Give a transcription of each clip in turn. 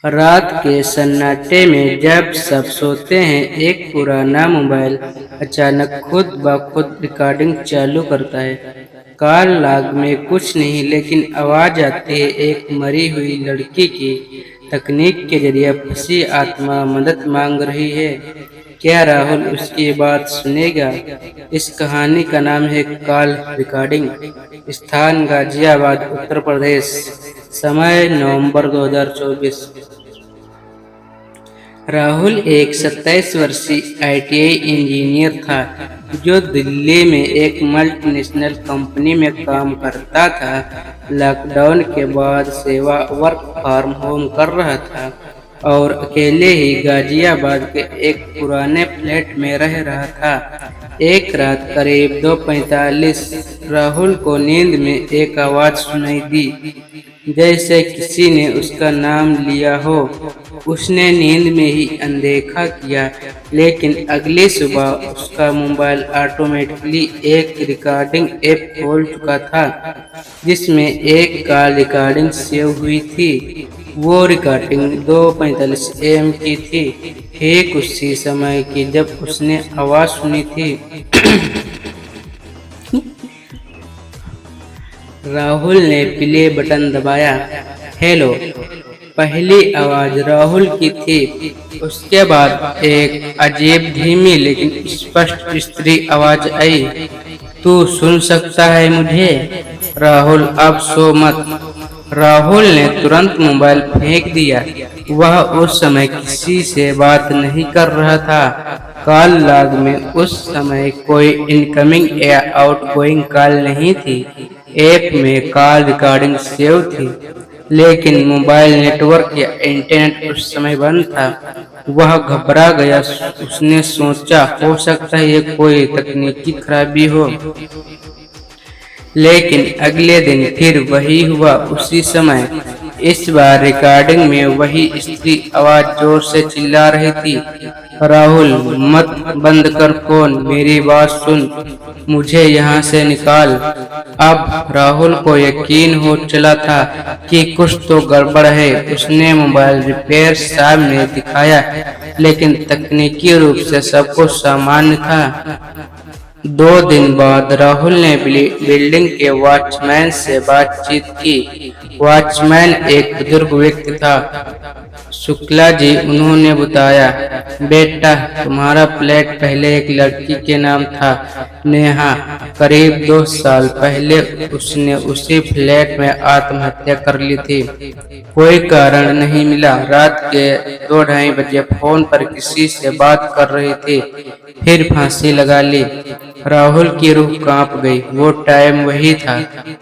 रात के सन्नाटे में जब सब सोते हैं, एक पुराना मोबाइल अचानक खुद ब खुद रिकॉर्डिंग चालू करता है। कॉल लॉग में कुछ नहीं, लेकिन आवाज आती है एक मरी हुई लड़की की। तकनीक के जरिए फंसी आत्मा मदद मांग रही है। क्या राहुल उसकी बात सुनेगा? इस कहानी का नाम है कॉल रिकॉर्डिंग। स्थान गाजियाबाद, उत्तर प्रदेश। समय नवंबर 2024। राहुल एक 27 वर्षीय ITI इंजीनियर था जो दिल्ली में एक मल्टीनेशनल कंपनी में काम करता था। लॉकडाउन के बाद से वह वर्क फ्रॉम होम कर रहा था और अकेले ही गाजियाबाद के एक पुराने फ्लैट में रह रहा था। एक रात करीब 2:45 राहुल को नींद में एक आवाज सुनाई दी, जैसे किसी ने उसका नाम लिया हो। उसने नींद में ही अनदेखा किया, लेकिन अगली सुबह उसका मोबाइल ऑटोमेटिकली एक रिकॉर्डिंग ऐप खोल चुका था, जिसमें एक कॉल रिकॉर्डिंग सेव हुई थी। वो रिकॉर्डिंग 2:45 AM की थी, ठीक उसी समय की जब उसने आवाज सुनी थी। राहुल ने प्ले बटन दबाया। हेलो। पहली आवाज राहुल की थी। उसके बाद एक अजीब, धीमी लेकिन स्पष्ट स्त्री आवाज आई। तू सुन सकता है मुझे? राहुल, अब सो मत। राहुल ने तुरंत मोबाइल फेंक दिया। वह उस समय किसी से बात नहीं कर रहा था। कॉल लॉग में उस समय कोई इनकमिंग या आउटगोइंग कॉल नहीं थी। ऐप में कॉल रिकॉर्डिंग सेव थी, लेकिन मोबाइल नेटवर्क या इंटरनेट उस समय बंद था। वह घबरा गया। उसने सोचा, हो सकता है ये कोई तकनीकी खराबी हो। लेकिन अगले दिन फिर वही हुआ, उसी समय। इस बार रिकॉर्डिंग में वही स्त्री आवाज जोर से चिल्ला रही थी। राहुल, मत बंद कर फोन, मेरी बात सुन, मुझे यहाँ से निकाल। अब राहुल को यकीन हो चला था कि कुछ तो गड़बड़ है। उसने मोबाइल रिपेयर शॉप में दिखाया, लेकिन तकनीकी रूप से सब कुछ सामान्य था। 2 दिन बाद राहुल ने बिल्डिंग के वॉचमैन से बातचीत की। वॉचमैन एक बुजुर्ग व्यक्ति था। शुक्ला जी, उन्होंने बताया, बेटा, तुम्हारा फ्लैट पहले एक लड़की के नाम था, नेहा। करीब 2 साल पहले उसने उसी फ्लैट में आत्महत्या कर ली थी। कोई कारण नहीं मिला। रात के 2-2:30 बजे फोन पर किसी से बात कर रही थी, फिर फांसी लगा ली। राहुल की रूह कांप गई। वो टाइम वही था।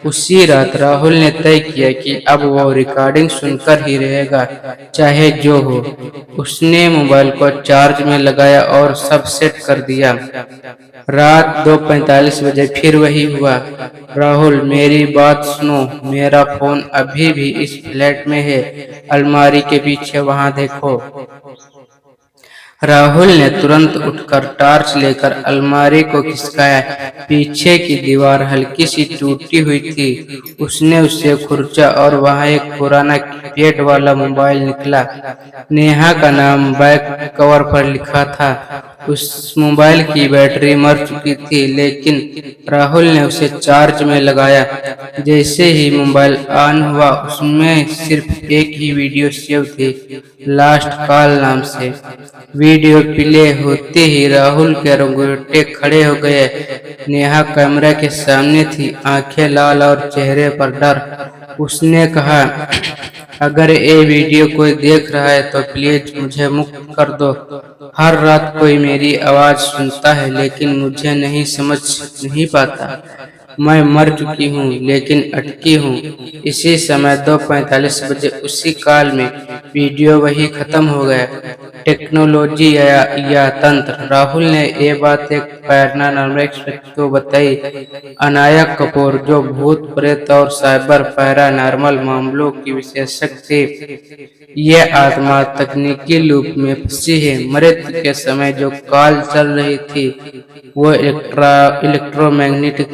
उसी रात राहुल ने तय किया कि अब वो रिकॉर्डिंग सुनकर ही रहेगा, चाहे जो हो। उसने मोबाइल को चार्ज में लगाया और सब सेट कर दिया। रात 2:45 बजे फिर वही हुआ। राहुल, मेरी बात सुनो, मेरा फोन अभी भी इस फ्लैट में है, अलमारी के पीछे, वहां देखो। राहुल ने तुरंत उठकर टॉर्च लेकर अलमारी को खिसकाया। पीछे की दीवार हल्की सी टूटी हुई थी। उसने उसे खुरचा और वहां एक पुराना कीपैड वाला मोबाइल निकला। नेहा का नाम बैक कवर पर लिखा था। उस मोबाइल की बैटरी मर चुकी थी, लेकिन राहुल ने उसे चार्ज में लगाया। जैसे ही मोबाइल ऑन हुआ, उसमें सिर्फ एक ही वीडियो सेव थी, लास्ट कॉल नाम से। वीडियो प्ले होते ही राहुल के रोंगटे खड़े हो गए। नेहा कैमरा के सामने थी, आंखें लाल और चेहरे पर डर। उसने कहा, अगर ये वीडियो कोई देख रहा है तो प्लीज मुझे मुक्त कर दो। हर रात कोई मेरी आवाज सुनता है, लेकिन मुझे नहीं समझ नहीं पाता। मैं मर चुकी हूँ, लेकिन अटकी हूँ। इसी समय 2:45 बजे उसी कॉल में वीडियो वही खत्म हो गया। टेक्नोलॉजी या तंत्र। राहुल ने ये बात एक पैरानॉर्मल एक्सपर्ट को बताई, अनायक कपूर, जो भूत प्रेत और साइबर पैरानॉर्मल मामलों की विशेषज्ञ थे। ये आत्मा तकनीकी लूप में फंसी है। मृत्यु के समय जो कॉल चल रही थी वो इलेक्ट्रोमैग्नेटिक